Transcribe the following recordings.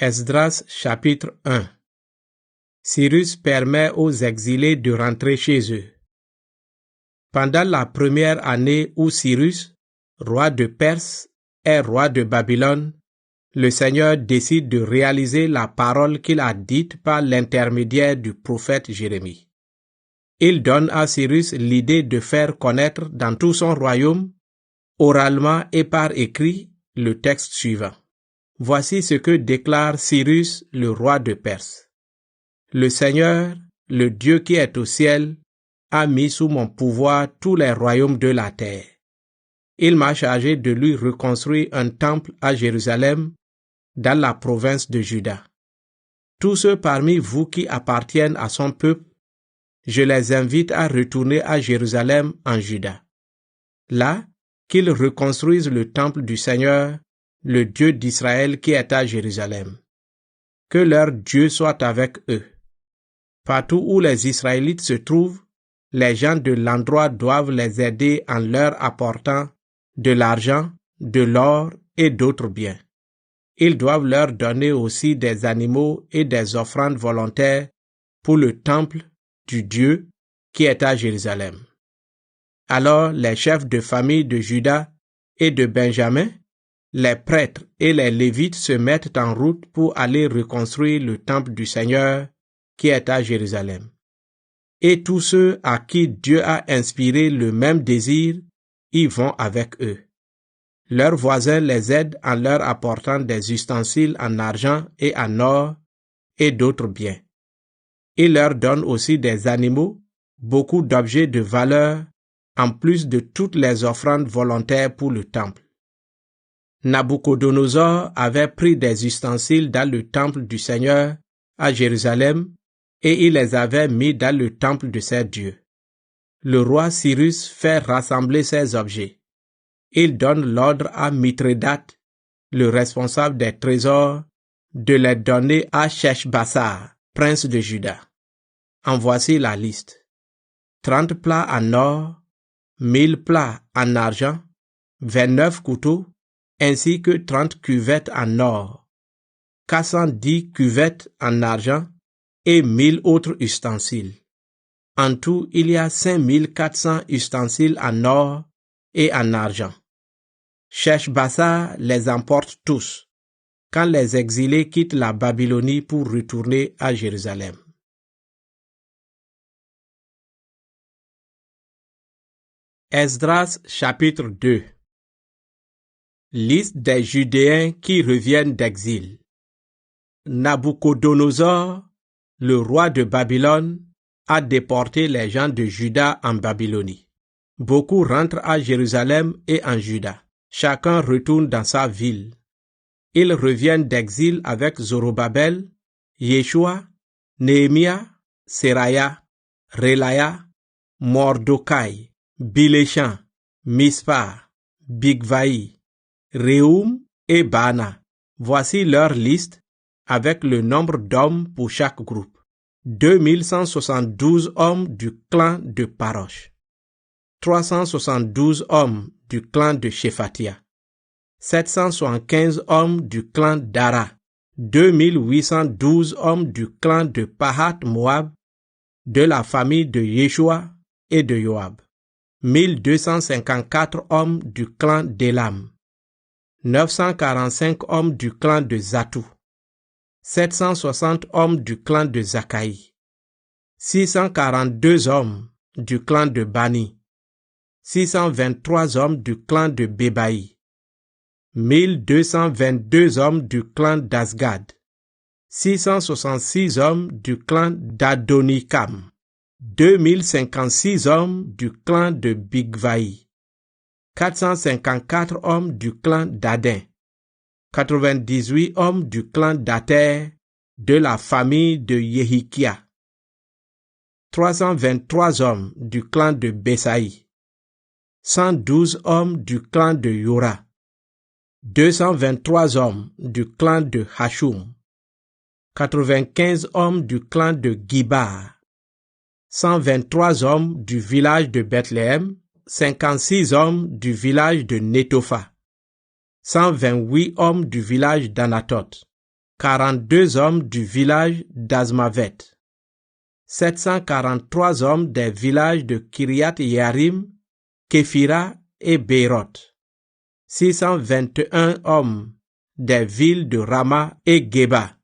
Esdras chapitre 1. Cyrus permet aux exilés de rentrer chez eux. Pendant la première année où Cyrus, roi de Perse, est roi de Babylone, le Seigneur décide de réaliser la parole qu'il a dite par l'intermédiaire du prophète Jérémie. Il donne à Cyrus l'idée de faire connaître dans tout son royaume, oralement et par écrit, le texte suivant. Voici ce que déclare Cyrus, le roi de Perse. Le Seigneur, le Dieu qui est au ciel, a mis sous mon pouvoir tous les royaumes de la terre. Il m'a chargé de lui reconstruire un temple à Jérusalem, dans la province de Juda. Tous ceux parmi vous qui appartiennent à son peuple, je les invite à retourner à Jérusalem en Juda. Là, qu'ils reconstruisent le temple du Seigneur, le Dieu d'Israël qui est à Jérusalem. Que leur Dieu soit avec eux. Partout où les Israélites se trouvent, les gens de l'endroit doivent les aider en leur apportant de l'argent, de l'or et d'autres biens. Ils doivent leur donner aussi des animaux et des offrandes volontaires pour le temple du Dieu qui est à Jérusalem. Alors les chefs de famille de Juda et de Benjamin, les prêtres et les Lévites se mettent en route pour aller reconstruire le temple du Seigneur qui est à Jérusalem. Et tous ceux à qui Dieu a inspiré le même désir y vont avec eux. Leurs voisins les aident en leur apportant des ustensiles en argent et en or et d'autres biens. Ils leur donnent aussi des animaux, beaucoup d'objets de valeur, en plus de toutes les offrandes volontaires pour le temple. Nabuchodonosor avait pris des ustensiles dans le temple du Seigneur à Jérusalem et il les avait mis dans le temple de ses dieux. Le roi Cyrus fait rassembler ces objets. Il donne l'ordre à Mithrédate, le responsable des trésors, de les donner à Sheshbassar, prince de Juda. En voici la liste. 30 plats en or, 1000 plats en argent, 29 couteaux, ainsi que 30 cuvettes en or, 410 cuvettes en argent et 1000 autres ustensiles. En tout, il y a 5400 ustensiles en or et en argent. Sheshbassar les emporte tous, quand les exilés quittent la Babylonie pour retourner à Jérusalem. Esdras chapitre 2. Liste des Judéens qui reviennent d'exil. Nabuchodonosor, le roi de Babylone, a déporté les gens de Juda en Babylonie. Beaucoup rentrent à Jérusalem et en Juda. Chacun retourne dans sa ville. Ils reviennent d'exil avec Zorobabel, Yeshua, Néhémia, Seraya, Relaya, Mordokai, Biléchan, Mispar, Bigvaï, Réoum et Bana. Voici leur liste avec le nombre d'hommes pour chaque groupe. 2172 hommes du clan de Parosh, 372 hommes du clan de Shephatia, 775 hommes du clan d'Ara, 2812 hommes du clan de Pahat Moab, de la famille de Yeshua et de Yoab, 1254 hommes du clan d'Élam, 945 hommes du clan de Zatou, 760 hommes du clan de Zakaï, 642 hommes du clan de Bani, 623 hommes du clan de Bébaï, 1222 hommes du clan d'Asgad, 666 hommes du clan d'Adonikam, 2056 hommes du clan de Bigvaï, 454 hommes du clan d'Adin, 98 hommes du clan d'Ater, de la famille de Yehikia, 323 hommes du clan de Besaï, 112 hommes du clan de Yora, 223 hommes du clan de Hashum, 95 hommes du clan de Gibar, 123 hommes du village de Bethléem, 56 hommes du village de Netopha, 128 hommes du village d'Anatoth, 42 hommes du village d'Azmavet, 743 hommes des villages de Kiriath Yearim, Képhira et Béroth, 621 hommes des villes de Rama et Geba,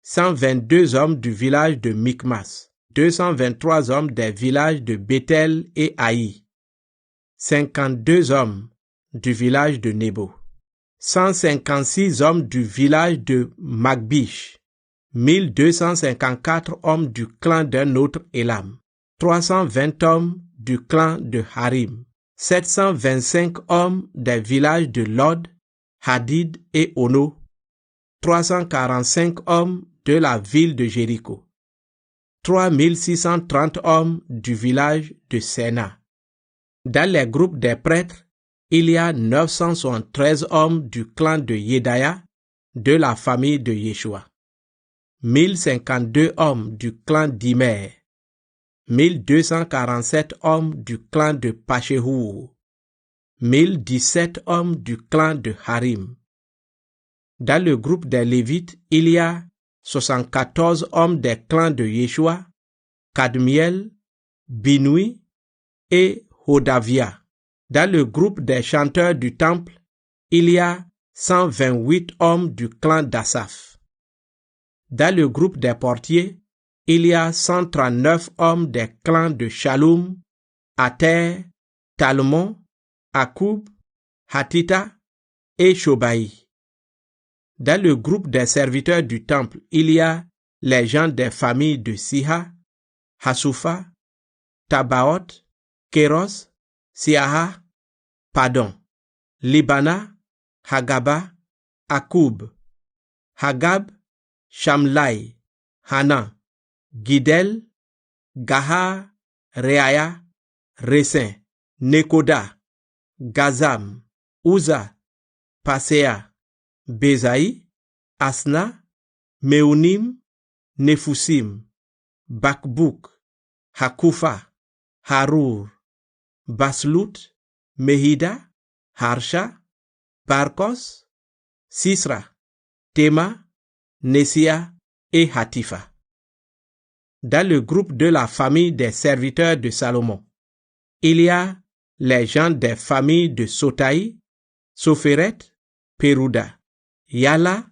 122 hommes du village de Mikmas, 223 hommes des villages de Bethel et Haï, 52 hommes du village de Nebo, 156 hommes du village de Magbish, 1254 hommes du clan d'un autre Élam, 320 hommes du clan de Harim, 725 hommes des villages de Lod, Hadid et Ono, 345 hommes de la ville de Jéricho, 3630 hommes du village de Séna. Dans les groupes des prêtres, il y a 973 hommes du clan de Yedaya, de la famille de Yeshua, 1052 hommes du clan d'Imer, 1247 hommes du clan de Pachéhour, 1017 hommes du clan de Harim. Dans le groupe des Lévites, il y a 74 hommes des clans de Yeshua, Kadmiel, Binoui et Hodavia. Dans le groupe des chanteurs du temple, il y a 128 hommes du clan d'Asaph. Dans le groupe des portiers, il y a 139 hommes des clans de Shalom, Ater, Talmon, Akoub, Hatita et Shobaï. Dans le groupe des serviteurs du temple, il y a les gens des familles de Siha, Hasufa, Tabaoth, Kéros, Siaha, Padon, Libana, Hagaba, Akoub, Hagab, Shamlai, Hanan, Gidel, Gaha, Reaya, Resin, Nekoda, Gazam, Uza, Pasea, Bezaï, Asna, Meunim, Nefusim, Bakbouk, Hakufa, Harur, Baslut, Mehida, Harsha, Barkos, Sisra, Tema, Nesia et Hatifa. Dans le groupe de la famille des serviteurs de Salomon, il y a les gens des familles de Sotaï, Sopheret, Peruda, Yala,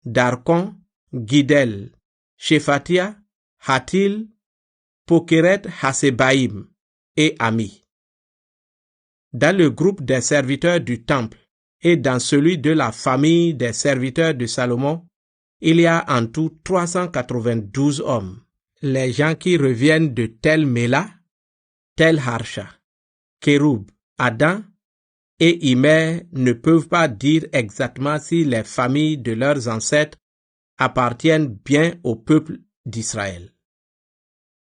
Darkon, Gidel, Shephatia, Hatil, Pokeret Hasebaïm et Ami. Dans le groupe des serviteurs du temple et dans celui de la famille des serviteurs de Salomon, il y a en tout 392 hommes. Les gens qui reviennent de Tel Mela, Tel Harsha, Kéroub, Adam et Imer ne peuvent pas dire exactement si les familles de leurs ancêtres appartiennent bien au peuple d'Israël.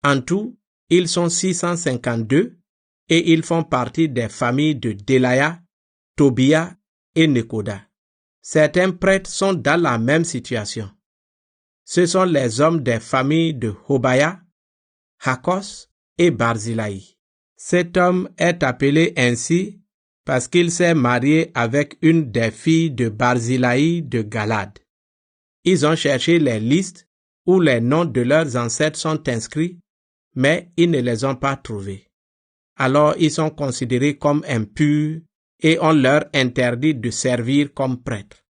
En tout, ils sont 652 et ils font partie des familles de Delaya, Tobia et Nekoda. Certains prêtres sont dans la même situation. Ce sont les hommes des familles de Hobaya, Hakos et Barzilai. Cet homme est appelé ainsi parce qu'il s'est marié avec une des filles de Barzilai de Galad. Ils ont cherché les listes où les noms de leurs ancêtres sont inscrits, mais ils ne les ont pas trouvés. Alors ils sont considérés comme impurs et on leur interdit de servir comme prêtres.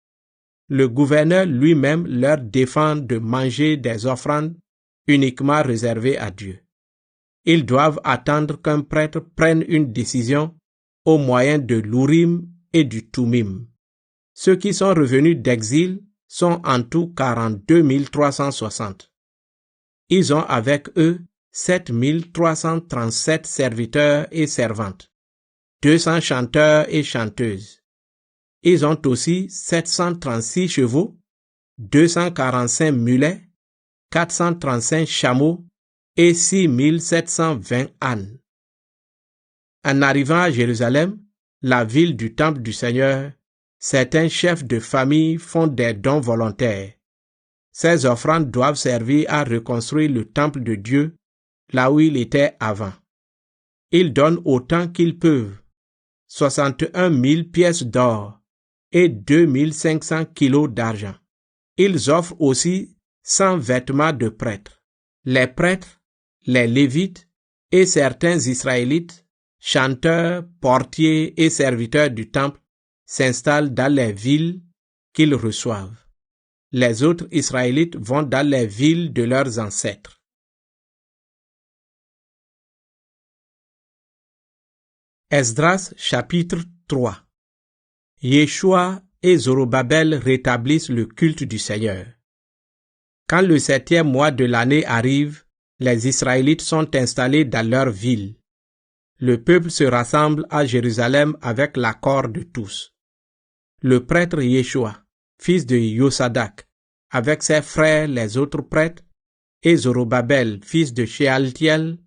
Le gouverneur lui-même leur défend de manger des offrandes uniquement réservées à Dieu. Ils doivent attendre qu'un prêtre prenne une décision au moyen de l'Urim et du Tumim. Ceux qui sont revenus d'exil sont en tout 42 360. Ils ont avec eux 7 337 serviteurs et servantes, 200 chanteurs et chanteuses. Ils ont aussi 736 chevaux, 245 mulets, 435 chameaux et 6720 ânes. En arrivant à Jérusalem, la ville du temple du Seigneur, certains chefs de famille font des dons volontaires. Ces offrandes doivent servir à reconstruire le temple de Dieu là où il était avant. Ils donnent autant qu'ils peuvent, 61 000 pièces d'or et 2500 kilos d'argent. Ils offrent aussi 100 vêtements de prêtres. Les prêtres, les Lévites et certains Israélites, chanteurs, portiers et serviteurs du temple, s'installent dans les villes qu'ils reçoivent. Les autres Israélites vont dans les villes de leurs ancêtres. Esdras chapitre 3. Yeshua et Zorobabel rétablissent le culte du Seigneur. Quand le 7e mois de l'année arrive, les Israélites sont installés dans leur ville. Le peuple se rassemble à Jérusalem avec l'accord de tous. Le prêtre Yeshua, fils de Yosadak, avec ses frères les autres prêtres, et Zorobabel, fils de Shealtiel,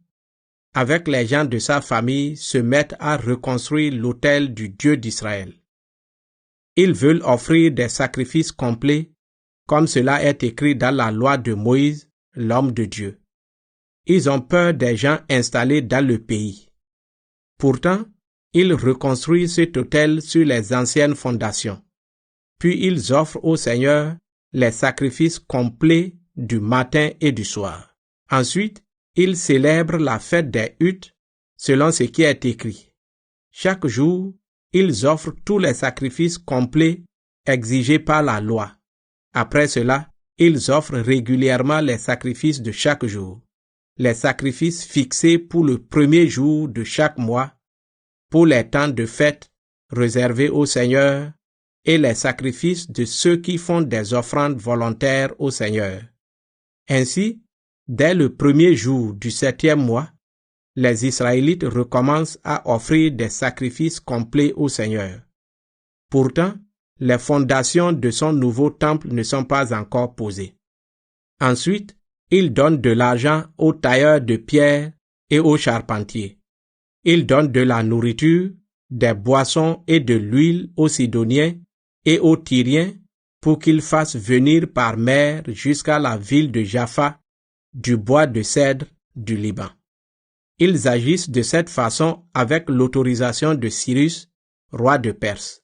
avec les gens de sa famille, se mettent à reconstruire l'autel du Dieu d'Israël. Ils veulent offrir des sacrifices complets, comme cela est écrit dans la loi de Moïse, l'homme de Dieu. Ils ont peur des gens installés dans le pays. Pourtant, ils reconstruisent cet autel sur les anciennes fondations. Puis ils offrent au Seigneur les sacrifices complets du matin et du soir. Ensuite, ils célèbrent la fête des huttes selon ce qui est écrit. Chaque jour, ils offrent tous les sacrifices complets exigés par la loi. Après cela, ils offrent régulièrement les sacrifices de chaque jour, les sacrifices fixés pour le premier jour de chaque mois, pour les temps de fête réservés au Seigneur, et les sacrifices de ceux qui font des offrandes volontaires au Seigneur. Ainsi, dès le premier jour du 7e mois, les Israélites recommencent à offrir des sacrifices complets au Seigneur. Pourtant, les fondations de son nouveau temple ne sont pas encore posées. Ensuite, ils donnent de l'argent aux tailleurs de pierre et aux charpentiers. Ils donnent de la nourriture, des boissons et de l'huile aux Sidoniens et aux Tyriens pour qu'ils fassent venir par mer jusqu'à la ville de Jaffa du bois de cèdre du Liban. Ils agissent de cette façon avec l'autorisation de Cyrus, roi de Perse.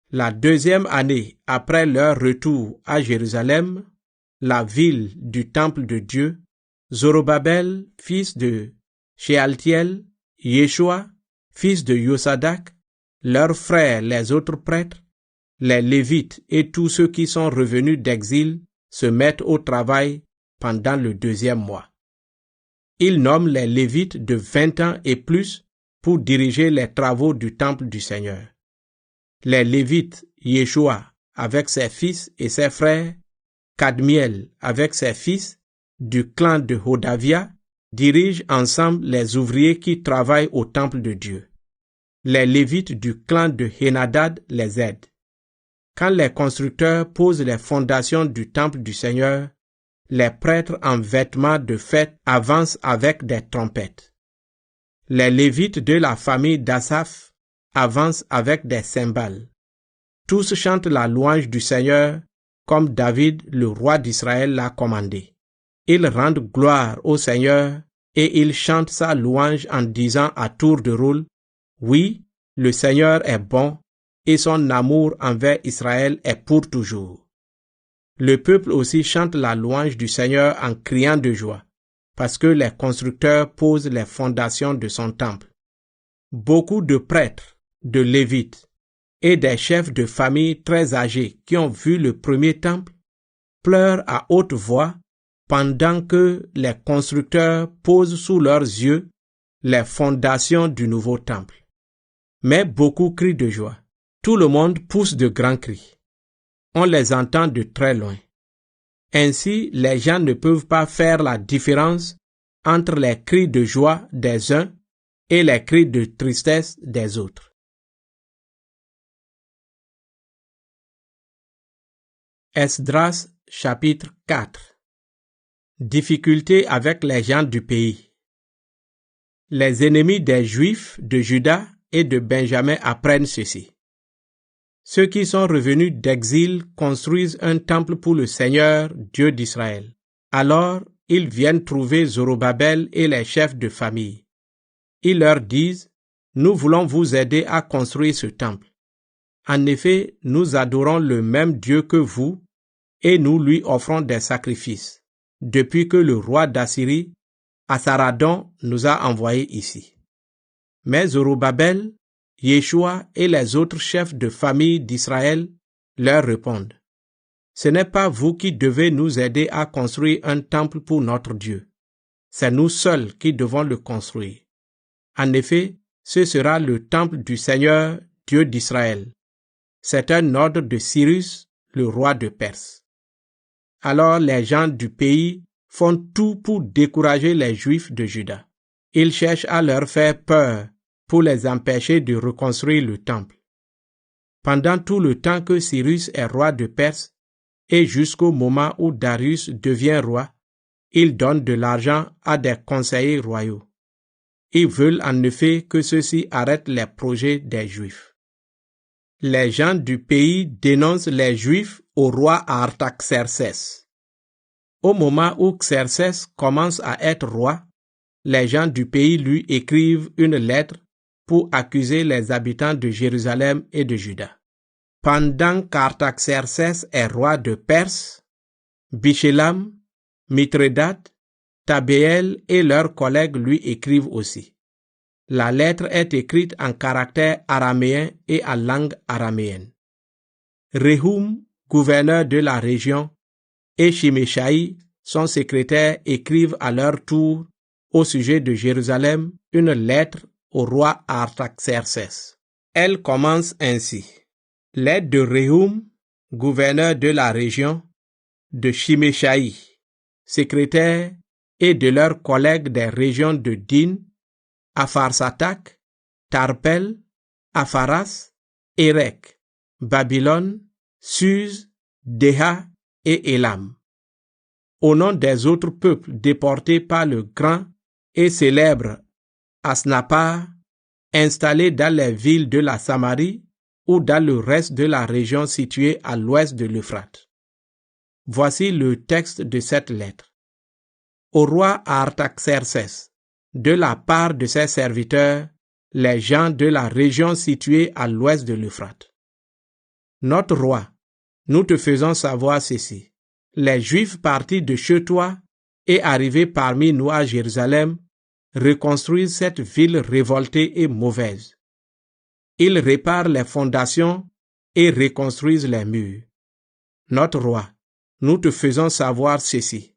La 2e année après leur retour à Jérusalem, la ville du temple de Dieu, Zorobabel, fils de Shealtiel, Yeshua, fils de Yosadak, leurs frères les autres prêtres, les Lévites et tous ceux qui sont revenus d'exil se mettent au travail pendant le 2e mois. Ils nomment les Lévites de 20 ans et plus pour diriger les travaux du temple du Seigneur. Les Lévites, Yeshua avec ses fils et ses frères, Kadmiel avec ses fils, du clan de Hodavia, dirigent ensemble les ouvriers qui travaillent au temple de Dieu. Les Lévites du clan de Henadad les aident. Quand les constructeurs posent les fondations du temple du Seigneur, les prêtres en vêtements de fête avancent avec des trompettes. Les Lévites de la famille d'Asaph avancent avec des cymbales. Tous chantent la louange du Seigneur comme David, le roi d'Israël, l'a commandé. Ils rendent gloire au Seigneur et ils chantent sa louange en disant à tour de rôle, « Oui, le Seigneur est bon et son amour envers Israël est pour toujours. » Le peuple aussi chante la louange du Seigneur en criant de joie, parce que les constructeurs posent les fondations de son temple. Beaucoup de prêtres, de Lévites et des chefs de famille très âgés qui ont vu le premier temple pleurent à haute voix pendant que les constructeurs posent sous leurs yeux les fondations du nouveau temple. Mais beaucoup crient de joie. Tout le monde pousse de grands cris. On les entend de très loin. Ainsi, les gens ne peuvent pas faire la différence entre les cris de joie des uns et les cris de tristesse des autres. Esdras chapitre 4. Difficultés avec les gens du pays. Les ennemis des Juifs de Juda et de Benjamin apprennent ceci. Ceux qui sont revenus d'exil construisent un temple pour le Seigneur, Dieu d'Israël. Alors, ils viennent trouver Zorobabel et les chefs de famille. Ils leur disent, « Nous voulons vous aider à construire ce temple. En effet, nous adorons le même Dieu que vous, et nous lui offrons des sacrifices, depuis que le roi d'Assyrie, Assaradon, nous a envoyés ici. Mais Zorobabel, Yeshua et les autres chefs de famille d'Israël leur répondent: Ce n'est pas vous qui devez nous aider à construire un temple pour notre Dieu. C'est nous seuls qui devons le construire. En effet, ce sera le temple du Seigneur, Dieu d'Israël. C'est un ordre de Cyrus, le roi de Perse. Alors les gens du pays font tout pour décourager les Juifs de Juda. Ils cherchent à leur faire peur pour les empêcher de reconstruire le temple. Pendant tout le temps que Cyrus est roi de Perse, et jusqu'au moment où Darius devient roi, ils donnent de l'argent à des conseillers royaux. Ils veulent en effet que ceux-ci arrêtent les projets des Juifs. Les gens du pays dénoncent les Juifs au roi Artaxerxès. Au moment où Xerxès commence à être roi, les gens du pays lui écrivent une lettre pour accuser les habitants de Jérusalem et de Juda. Pendant qu'Artaxerxès est roi de Perse, Bishélam, Mithrédate, Tabéel et leurs collègues lui écrivent aussi. La lettre est écrite en caractère araméen et en langue araméenne. Rehum, gouverneur de la région, et Shimeshaï, son secrétaire, écrivent à leur tour au sujet de Jérusalem une lettre au roi Artaxerxès. Elle commence ainsi. Lettre de Rehum, gouverneur de la région, de Shimeshaï, secrétaire, et de leurs collègues des régions de Din, Apharsatak, Tarpel, Apharas, Érec, Babylone, Suse, Déha et Élam. Au nom des autres peuples déportés par le grand et célèbre Asnapar, installés dans les villes de la Samarie ou dans le reste de la région située à l'ouest de l'Euphrate. Voici le texte de cette lettre. Au roi Artaxerxès, de la part de ses serviteurs, les gens de la région située à l'ouest de l'Euphrate. Notre roi, nous te faisons savoir ceci. Les Juifs partis de chez toi et arrivés parmi nous à Jérusalem reconstruisent cette ville révoltée et mauvaise. Ils réparent les fondations et reconstruisent les murs. Notre roi, nous te faisons savoir ceci.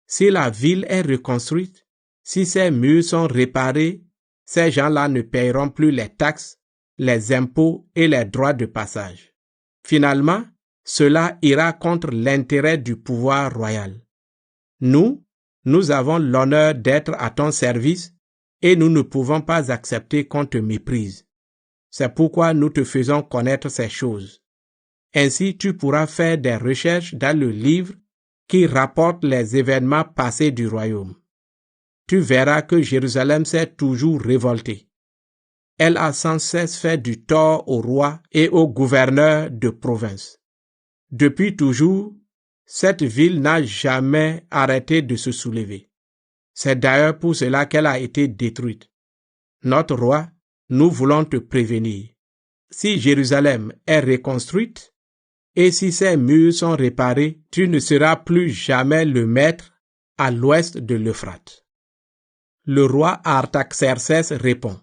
Si la ville est reconstruite, si ses murs sont réparés, ces gens-là ne paieront plus les taxes, les impôts et les droits de passage. Finalement, cela ira contre l'intérêt du pouvoir royal. Nous avons l'honneur d'être à ton service et nous ne pouvons pas accepter qu'on te méprise. C'est pourquoi nous te faisons connaître ces choses. Ainsi, tu pourras faire des recherches dans le livre qui rapporte les événements passés du royaume. Tu verras que Jérusalem s'est toujours révoltée. Elle a sans cesse fait du tort au roi et aux gouverneurs de province. Depuis toujours, cette ville n'a jamais arrêté de se soulever. C'est d'ailleurs pour cela qu'elle a été détruite. Notre roi, nous voulons te prévenir. Si Jérusalem est reconstruite, et si ses murs sont réparés, tu ne seras plus jamais le maître à l'ouest de l'Euphrate. Le roi Artaxerxès répond.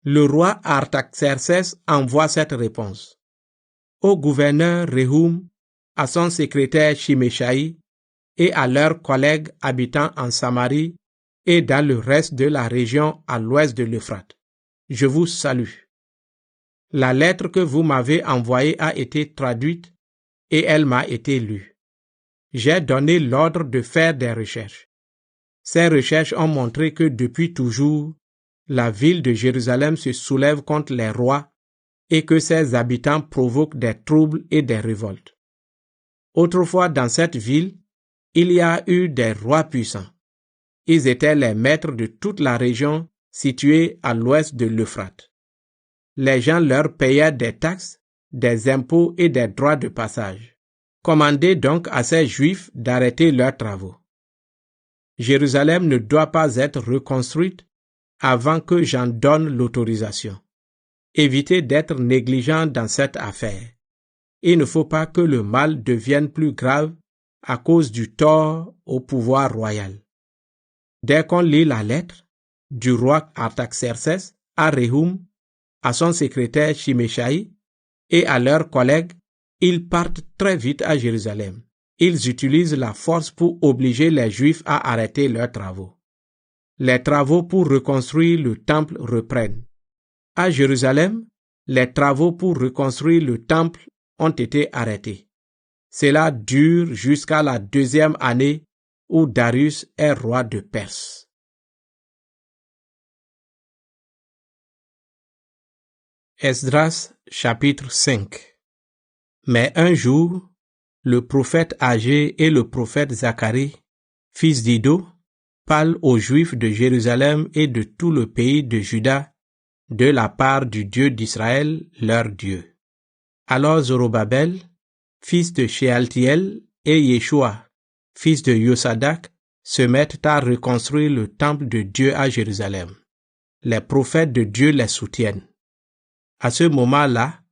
Le roi Artaxerxès envoie cette réponse. Au gouverneur Rehum, à son secrétaire Shimeshaï et à leurs collègues habitant en Samarie et dans le reste de la région à l'ouest de l'Euphrate. Je vous salue. La lettre que vous m'avez envoyée a été traduite et elle m'a été lue. J'ai donné l'ordre de faire des recherches. Ces recherches ont montré que depuis toujours, la ville de Jérusalem se soulève contre les rois et que ses habitants provoquent des troubles et des révoltes. Autrefois dans cette ville, il y a eu des rois puissants. Ils étaient les maîtres de toute la région située à l'ouest de l'Euphrate. Les gens leur payaient des taxes, des impôts et des droits de passage. Commandez donc à ces Juifs d'arrêter leurs travaux. Jérusalem ne doit pas être reconstruite avant que j'en donne l'autorisation. Évitez d'être négligents dans cette affaire. Il ne faut pas que le mal devienne plus grave à cause du tort au pouvoir royal. Dès qu'on lit la lettre du roi Artaxerxès à Rehum, à son secrétaire Shimeshai et à leurs collègues, ils partent très vite à Jérusalem. Ils utilisent la force pour obliger les Juifs à arrêter leurs travaux. Les travaux pour reconstruire le temple reprennent. À Jérusalem, les travaux pour reconstruire le temple ont été arrêtés. Cela dure jusqu'à la 2e année où Darius est roi de Perse. Esdras chapitre 5. Mais un jour, le prophète Agé et le prophète Zacharie, fils d'Ido, parlent aux Juifs de Jérusalem et de tout le pays de Juda de la part du Dieu d'Israël, leur Dieu. Alors Zorobabel, fils de Shealtiel, et Yeshua, fils de Yosadak, se mettent à reconstruire le temple de Dieu à Jérusalem. Les prophètes de Dieu les soutiennent. À ce moment-là,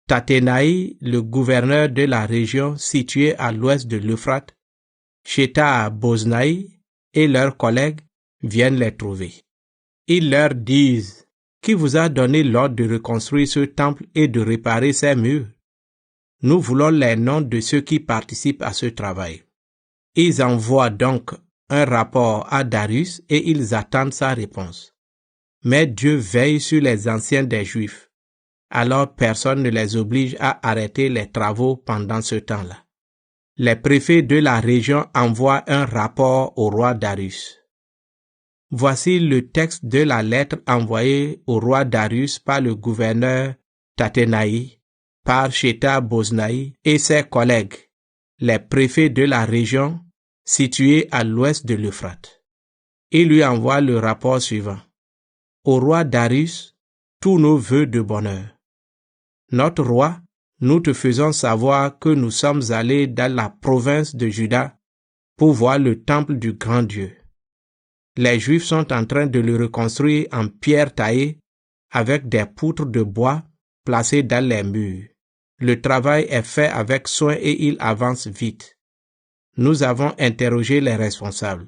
Tathénaï, le gouverneur de la région située à l'ouest de l'Euphrate, Shétar-Boznaï et leurs collègues viennent les trouver. Ils leur disent: Qui vous a donné l'ordre de reconstruire ce temple et de réparer ses murs? Nous voulons les noms de ceux qui participent à ce travail. Ils envoient donc un rapport à Darius et ils attendent sa réponse. Mais Dieu veille sur les anciens des Juifs. Alors personne ne les oblige à arrêter les travaux pendant ce temps-là. Les préfets de la région envoient un rapport au roi Darius. Voici le texte de la lettre envoyée au roi Darius par le gouverneur Tathénaï, par Shétar-Boznaï et ses collègues, les préfets de la région située à l'ouest de l'Euphrate. Il lui envoie le rapport suivant. Au roi Darius, tous nos vœux de bonheur. Notre roi, nous te faisons savoir que nous sommes allés dans la province de Juda pour voir le temple du grand Dieu. Les Juifs sont en train de le reconstruire en pierre taillée avec des poutres de bois placées dans les murs. Le travail est fait avec soin et il avance vite. Nous avons interrogé les responsables.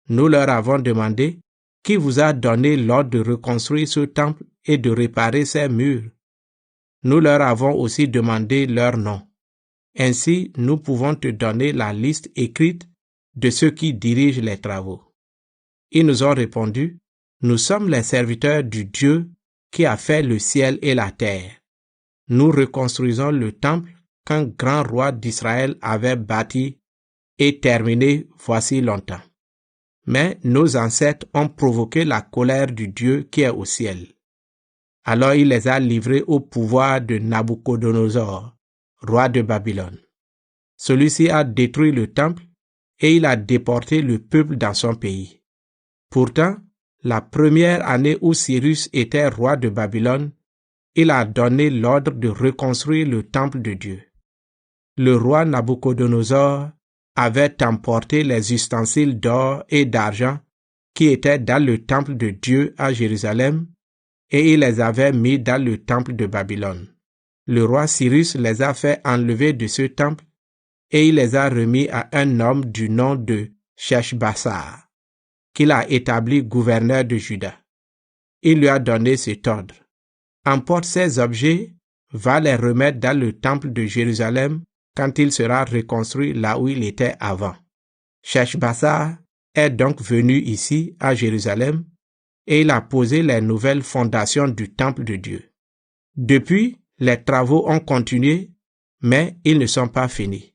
Nous leur avons demandé qui vous a donné l'ordre de reconstruire ce temple et de réparer ses murs. Nous leur avons aussi demandé leur nom. Ainsi, nous pouvons te donner la liste écrite de ceux qui dirigent les travaux. Ils nous ont répondu: Nous sommes les serviteurs du Dieu qui a fait le ciel et la terre. Nous reconstruisons le temple qu'un grand roi d'Israël avait bâti et terminé voici longtemps. Mais nos ancêtres ont provoqué la colère du Dieu qui est au ciel. Alors il les a livrés au pouvoir de Nabuchodonosor, roi de Babylone. Celui-ci a détruit le temple et il a déporté le peuple dans son pays. Pourtant, la première année où Cyrus était roi de Babylone, il a donné l'ordre de reconstruire le temple de Dieu. Le roi Nabuchodonosor avait emporté les ustensiles d'or et d'argent qui étaient dans le temple de Dieu à Jérusalem et il les avait mis dans le temple de Babylone. Le roi Cyrus les a fait enlever de ce temple et il les a remis à un homme du nom de Sheshbassar, qu'il a établi gouverneur de Juda. Il lui a donné cet ordre: Emporte ces objets, va les remettre dans le temple de Jérusalem quand il sera reconstruit là où il était avant. Sheshbassar est donc venu ici à Jérusalem et il a posé les nouvelles fondations du temple de Dieu. Depuis, les travaux ont continué, mais ils ne sont pas finis.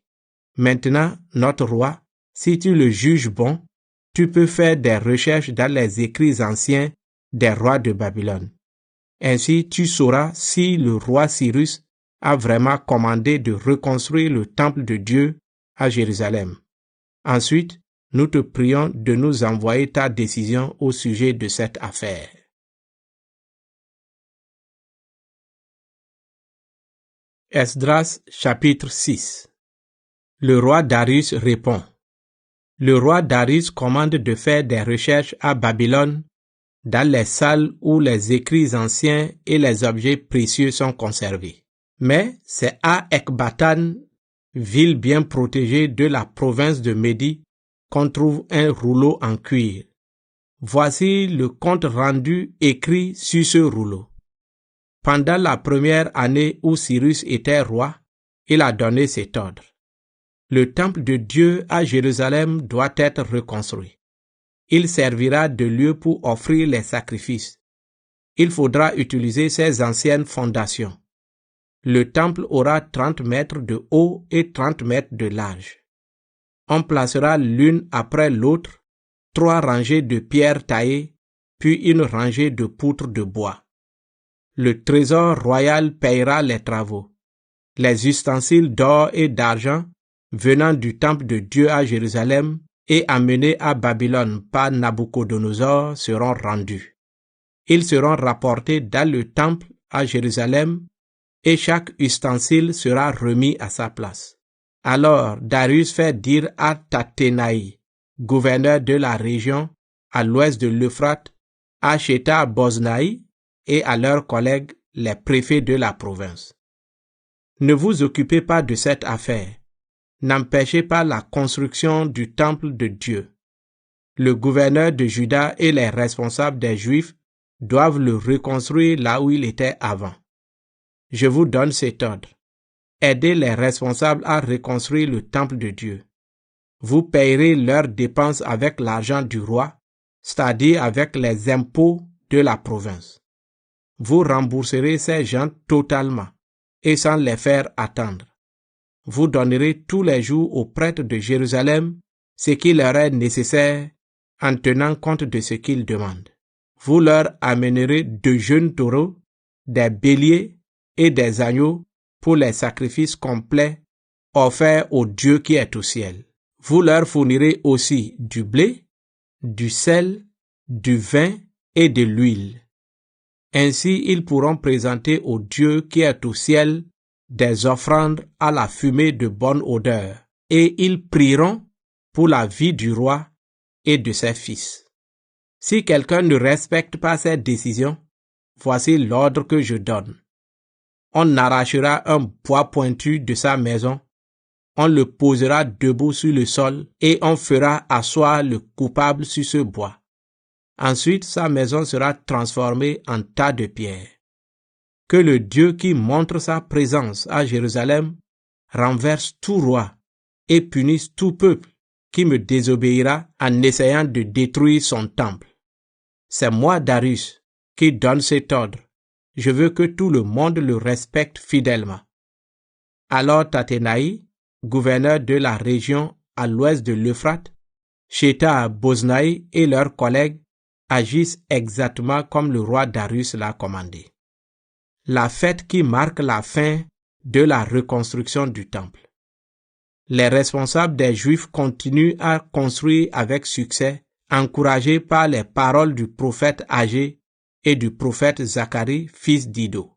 Maintenant, notre roi, si tu le juges bon, tu peux faire des recherches dans les écrits anciens des rois de Babylone. Ainsi, tu sauras si le roi Cyrus a vraiment commandé de reconstruire le temple de Dieu à Jérusalem. Ensuite, nous te prions de nous envoyer ta décision au sujet de cette affaire. Esdras chapitre 6. Le roi Darius répond. Le roi Darius commande de faire des recherches à Babylone dans les salles où les écrits anciens et les objets précieux sont conservés. Mais c'est à Ecbatane, ville bien protégée de la province de Médie, qu'on trouve un rouleau en cuir. Voici le compte rendu écrit sur ce rouleau. Pendant la première année où Cyrus était roi, il a donné cet ordre. Le temple de Dieu à Jérusalem doit être reconstruit. Il servira de lieu pour offrir les sacrifices. Il faudra utiliser ses anciennes fondations. Le temple aura 30 mètres de haut et 30 mètres de large. On placera l'une après l'autre 3 rangées de pierres taillées, puis une rangée de poutres de bois. Le trésor royal payera les travaux. Les ustensiles d'or et d'argent venant du temple de Dieu à Jérusalem et amenés à Babylone par Nabuchodonosor seront rendus. Ils seront rapportés dans le temple à Jérusalem et chaque ustensile sera remis à sa place. Alors Darius fait dire à Tathénaï, gouverneur de la région à l'ouest de l'Euphrate, à Shethar-Boznaï et à leurs collègues les préfets de la province. Ne vous occupez pas de cette affaire. N'empêchez pas la construction du temple de Dieu. Le gouverneur de Juda et les responsables des Juifs doivent le reconstruire là où il était avant. Je vous donne cet ordre. Aidez les responsables à reconstruire le temple de Dieu. Vous payerez leurs dépenses avec l'argent du roi, c'est-à-dire avec les impôts de la province. Vous rembourserez ces gens totalement et sans les faire attendre. Vous donnerez tous les jours aux prêtres de Jérusalem ce qui leur est nécessaire en tenant compte de ce qu'ils demandent. Vous leur amènerez de jeunes taureaux, des béliers et des agneaux pour les sacrifices complets offerts au Dieu qui est au ciel. Vous leur fournirez aussi du blé, du sel, du vin et de l'huile. Ainsi ils pourront présenter au Dieu qui est au ciel des offrandes à la fumée de bonne odeur, et ils prieront pour la vie du roi et de ses fils. Si quelqu'un ne respecte pas ces décisions, voici l'ordre que je donne. On arrachera un bois pointu de sa maison, on le posera debout sur le sol et on fera asseoir le coupable sur ce bois. Ensuite, sa maison sera transformée en tas de pierres. Que le Dieu qui montre sa présence à Jérusalem renverse tout roi et punisse tout peuple qui me désobéira en essayant de détruire son temple. C'est moi, Darius, qui donne cet ordre. Je veux que tout le monde le respecte fidèlement. Alors Tathénaï, gouverneur de la région à l'ouest de l'Euphrate, Shethar-Boznaï et leurs collègues agissent exactement comme le roi Darius l'a commandé. La fête qui marque la fin de la reconstruction du temple. Les responsables des Juifs continuent à construire avec succès, encouragés par les paroles du prophète Agé et du prophète Zacharie, fils d'Ido.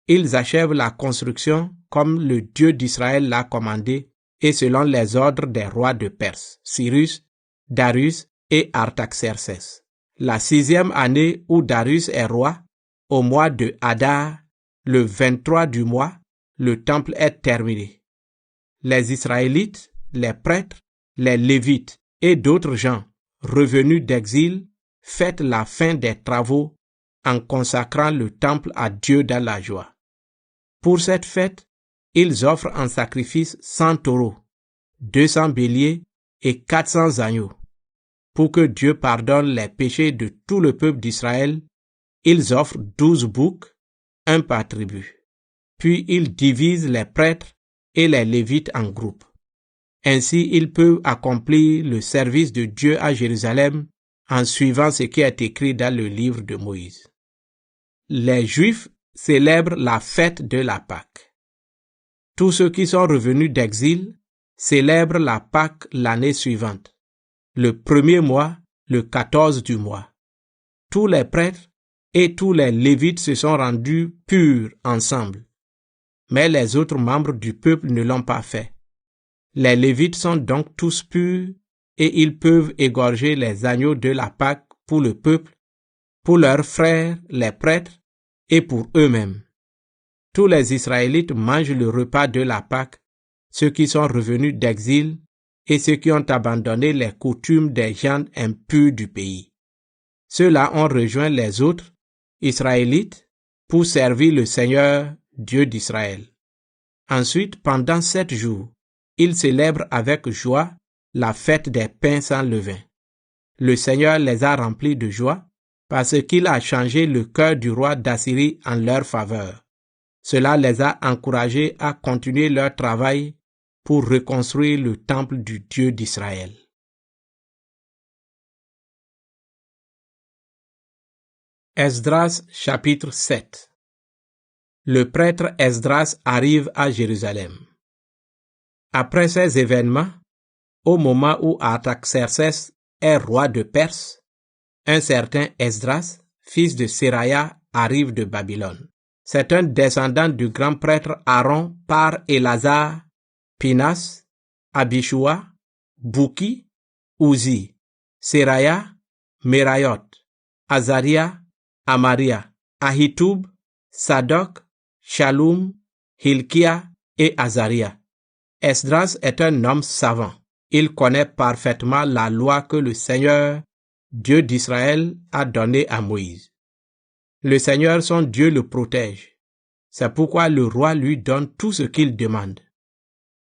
Ils achèvent la construction comme le Dieu d'Israël l'a commandé et selon les ordres des rois de Perse, Cyrus, Darius et Artaxerxès. La 6e année où Darius est roi, au mois de Adar, le 23 du mois, le temple est terminé. Les Israélites, les prêtres, les Lévites et d'autres gens revenus d'exil fêtent la fin des travaux en consacrant le temple à Dieu dans la joie. Pour cette fête, ils offrent en sacrifice 100 taureaux, 200 béliers et 400 agneaux. Pour que Dieu pardonne les péchés de tout le peuple d'Israël, ils offrent 12 boucs, un par tribu. Puis ils divisent les prêtres et les Lévites en groupes. Ainsi, ils peuvent accomplir le service de Dieu à Jérusalem en suivant ce qui est écrit dans le livre de Moïse. Les Juifs célèbrent la fête de la Pâque. Tous ceux qui sont revenus d'exil célèbrent la Pâque l'année suivante, le 1er mois, le 14 du mois. Tous les prêtres et tous les Lévites se sont rendus purs ensemble. Mais les autres membres du peuple ne l'ont pas fait. Les Lévites sont donc tous purs et ils peuvent égorger les agneaux de la Pâque pour le peuple, pour leurs frères, les prêtres, et pour eux-mêmes. Tous les Israélites mangent le repas de la Pâque, ceux qui sont revenus d'exil et ceux qui ont abandonné les coutumes des gens impurs du pays. Ceux-là ont rejoint les autres Israélites pour servir le Seigneur, Dieu d'Israël. Ensuite, pendant 7 jours, ils célèbrent avec joie la fête des pains sans levain. Le Seigneur les a remplis de joie parce qu'il a changé le cœur du roi d'Assyrie en leur faveur. Cela les a encouragés à continuer leur travail pour reconstruire le temple du Dieu d'Israël. Esdras chapitre 7. Le prêtre Esdras arrive à Jérusalem. Après ces événements, au moment où Artaxerxès est roi de Perse, un certain Esdras, fils de Seraya, arrive de Babylone. C'est un descendant du grand prêtre Aaron par Élasar, Pinas, Abishua, Bouki, Uzi, Seraya, Merayot, Azaria, Amaria, Ahitoub, Sadok, Shalom, Hilkia et Azaria. Esdras est un homme savant. Il connaît parfaitement la loi que le Seigneur, Dieu d'Israël, a donnée à Moïse. Le Seigneur, son Dieu, le protège. C'est pourquoi le roi lui donne tout ce qu'il demande.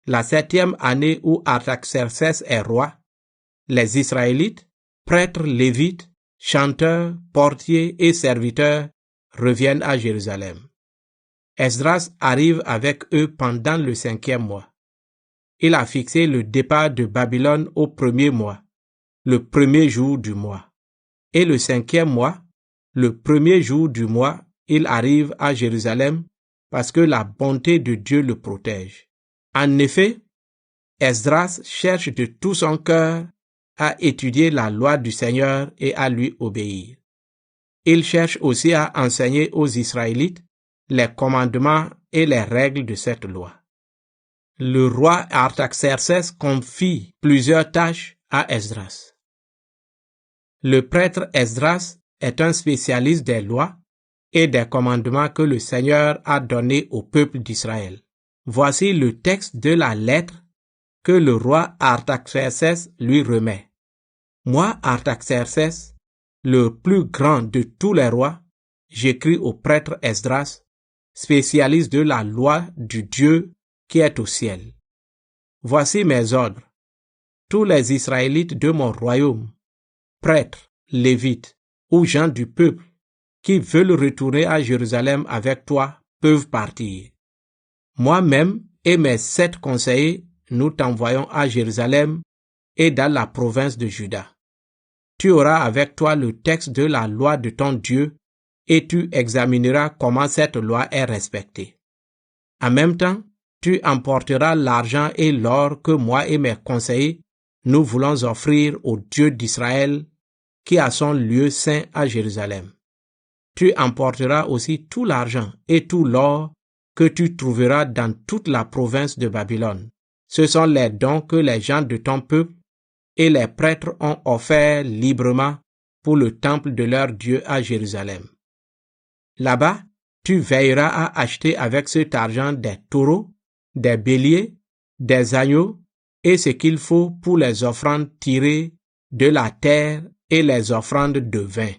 La 7e année où Artaxerxès est roi, les Israélites, prêtres, lévites, chanteurs, portiers et serviteurs reviennent à Jérusalem. Esdras arrive avec eux pendant le 5e mois. Il a fixé le départ de Babylone au 1er mois, le 1er jour du mois. Et le 5e mois, le 1er jour du mois, il arrive à Jérusalem parce que la bonté de Dieu le protège. En effet, Esdras cherche de tout son cœur à étudier la loi du Seigneur et à lui obéir. Il cherche aussi à enseigner aux Israélites les commandements et les règles de cette loi. Le roi Artaxerxès confie plusieurs tâches à Esdras. Le prêtre Esdras est un spécialiste des lois et des commandements que le Seigneur a donnés au peuple d'Israël. Voici le texte de la lettre que le roi Artaxerxès lui remet. Moi, Artaxerxès, le plus grand de tous les rois, j'écris au prêtre Esdras, spécialiste de la loi du Dieu qui est au ciel. Voici mes ordres. Tous les Israélites de mon royaume, prêtres, lévites ou gens du peuple qui veulent retourner à Jérusalem avec toi peuvent partir. Moi-même et mes 7 conseillers, nous t'envoyons à Jérusalem et dans la province de Juda. Tu auras avec toi le texte de la loi de ton Dieu et tu examineras comment cette loi est respectée. En même temps, tu emporteras l'argent et l'or que moi et mes conseillers nous voulons offrir au Dieu d'Israël qui a son lieu saint à Jérusalem. Tu emporteras aussi tout l'argent et tout l'or que tu trouveras dans toute la province de Babylone. Ce sont les dons que les gens de ton peuple et les prêtres ont offerts librement pour le temple de leur Dieu à Jérusalem. Là-bas, tu veilleras à acheter avec cet argent des taureaux, des béliers, des agneaux et ce qu'il faut pour les offrandes tirées de la terre et les offrandes de vin.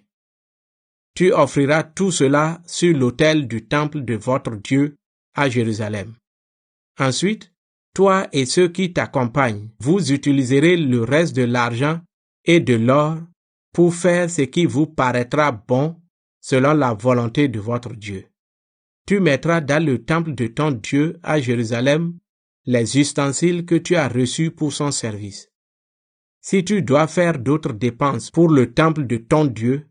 Tu offriras tout cela sur l'autel du temple de votre Dieu à Jérusalem. Ensuite, toi et ceux qui t'accompagnent, vous utiliserez le reste de l'argent et de l'or pour faire ce qui vous paraîtra bon selon la volonté de votre Dieu. Tu mettras dans le temple de ton Dieu à Jérusalem les ustensiles que tu as reçus pour son service. Si tu dois faire d'autres dépenses pour le temple de ton Dieu,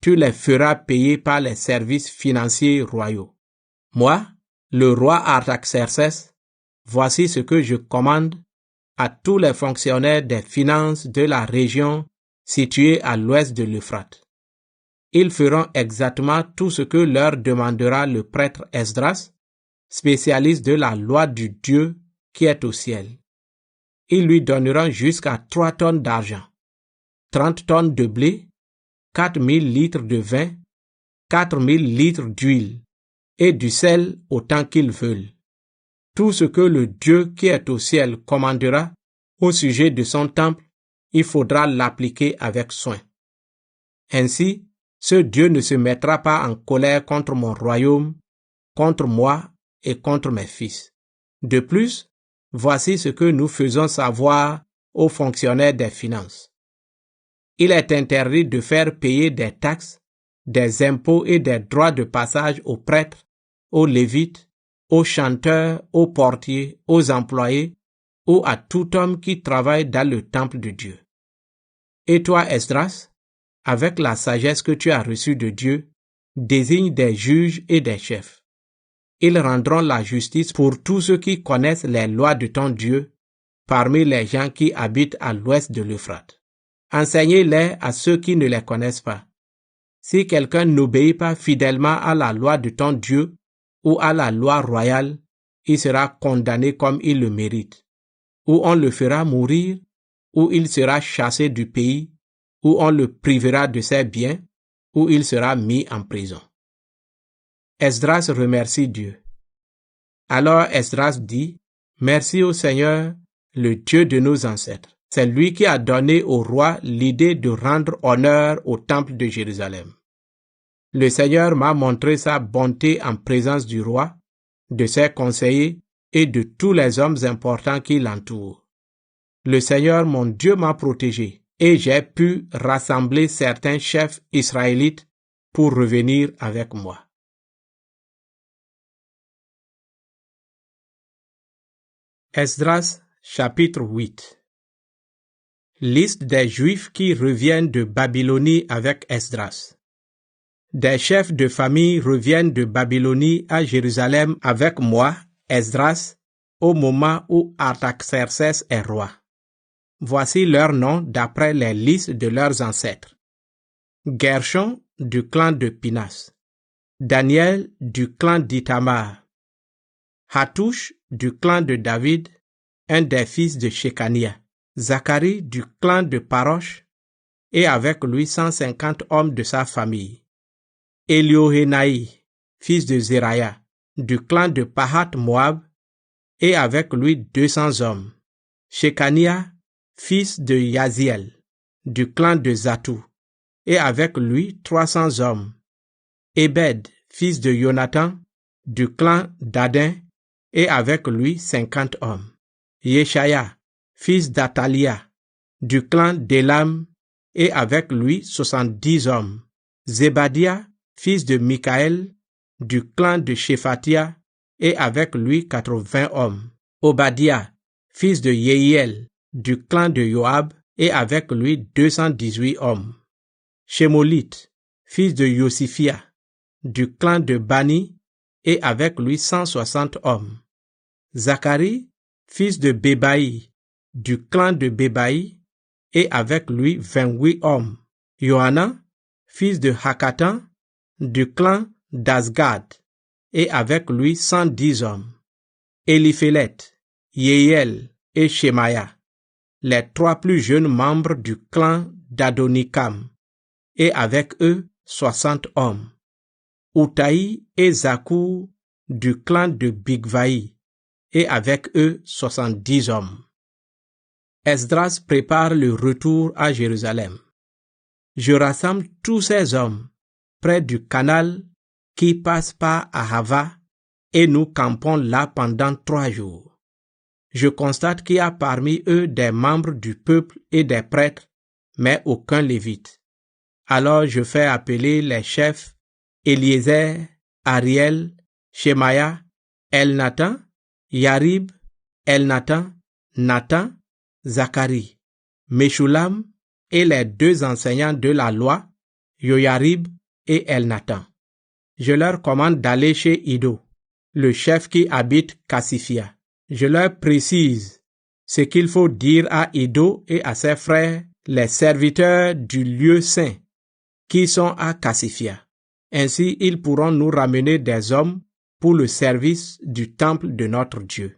tu les feras payer par les services financiers royaux. Moi, le roi Artaxerxès, voici ce que je commande à tous les fonctionnaires des finances de la région située à l'ouest de l'Euphrate. Ils feront exactement tout ce que leur demandera le prêtre Esdras, spécialiste de la loi du Dieu qui est au ciel. Ils lui donneront jusqu'à 3 tonnes d'argent, 30 tonnes de blé, 4000 litres de vin, 4000 litres d'huile et du sel autant qu'ils veulent. Tout ce que le Dieu qui est au ciel commandera au sujet de son temple, il faudra l'appliquer avec soin. Ainsi, ce Dieu ne se mettra pas en colère contre mon royaume, contre moi et contre mes fils. De plus, voici ce que nous faisons savoir aux fonctionnaires des finances. Il est interdit de faire payer des taxes, des impôts et des droits de passage aux prêtres, aux lévites, aux chanteurs, aux portiers, aux employés, ou à tout homme qui travaille dans le temple de Dieu. Et toi, Esdras, avec la sagesse que tu as reçue de Dieu, désigne des juges et des chefs. Ils rendront la justice pour tous ceux qui connaissent les lois de ton Dieu, parmi les gens qui habitent à l'ouest de l'Euphrate. Enseignez-les à ceux qui ne les connaissent pas. Si quelqu'un n'obéit pas fidèlement à la loi de ton Dieu ou à la loi royale, il sera condamné comme il le mérite. Ou on le fera mourir, ou il sera chassé du pays, ou on le privera de ses biens, ou il sera mis en prison. Esdras remercie Dieu. Alors Esdras dit, « Merci au Seigneur, le Dieu de nos ancêtres. C'est lui qui a donné au roi l'idée de rendre honneur au temple de Jérusalem. Le Seigneur m'a montré sa bonté en présence du roi, de ses conseillers et de tous les hommes importants qui l'entourent. Le Seigneur mon Dieu m'a protégé et j'ai pu rassembler certains chefs israélites pour revenir avec moi. » Esdras, chapitre 8. Liste des Juifs qui reviennent de Babylonie avec Esdras. Des chefs de famille reviennent de Babylonie à Jérusalem avec moi, Esdras, au moment où Artaxerxès est roi. Voici leurs noms d'après les listes de leurs ancêtres. Gershon du clan de Pinas, Daniel du clan d'Ithamar, Hattush du clan de David, un des fils de Shekania, Zacharie du clan de Parosh, et avec lui 150 hommes de sa famille. Eliohénaï, fils de Zeraya, du clan de Pahat Moab, et avec lui 200 hommes. Shekania, fils de Yaziel, du clan de Zatou, et avec lui 300 hommes. Ebed, fils de Jonathan, du clan d'Adin, et avec lui 50 hommes. Yeshaya, fils d'Atalia, du clan d'Élam, et avec lui 70 hommes. Zebadia, fils de Michaël, du clan de Shephatia, et avec lui 80 hommes. Obadiah, fils de Yehiel, du clan de Joab, et avec lui 218 hommes. Shemolith, fils de Yosifia, du clan de Bani, et avec lui 160 hommes. Zacharie, fils de Bébaï, du clan de Bébaï, et avec lui 28 hommes. Johanan, fils de Hakatan, du clan d'Azgad, et avec lui 110 hommes. Éliphélet, Yehiel et Shemaya, les 3 plus jeunes membres du clan d'Adonikam, et avec eux 60 hommes. Outaï et Zakour du clan de Bigvaï, et avec eux 70 hommes. Esdras prépare le retour à Jérusalem. Je rassemble tous ces hommes près du canal qui passe par Ahava et nous campons là pendant 3 jours. Je constate qu'il y a parmi eux des membres du peuple et des prêtres, mais aucun lévite. Alors je fais appeler les chefs Eliezer, Ariel, Shemaya, Elnathan, Yarib, Elnathan, Nathan, Zacharie, Meshulam et les 2 enseignants de la loi, Yoyarib et Elnathan. Je leur commande d'aller chez Ido, le chef qui habite Cassifia. Je leur précise ce qu'il faut dire à Ido et à ses frères, les serviteurs du lieu saint, qui sont à Cassifia. Ainsi, ils pourront nous ramener des hommes pour le service du temple de notre Dieu.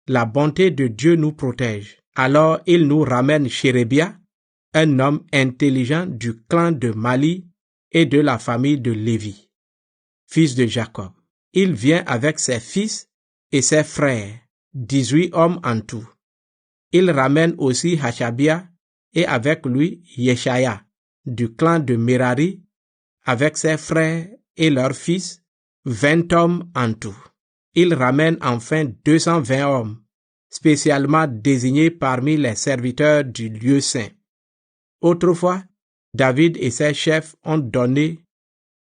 La bonté de Dieu nous protège. Alors il nous ramène Chérébia, un homme intelligent du clan de Mali et de la famille de Lévi, fils de Jacob. il vient avec ses fils et ses frères, 18 hommes en tout. Il ramène aussi Hashabia et avec lui Yeshaya, du clan de Merari, avec ses frères et leurs fils, 20 hommes en tout. Il ramène enfin 220 hommes, spécialement désignés parmi les serviteurs du lieu saint. Autrefois, David et ses chefs ont donné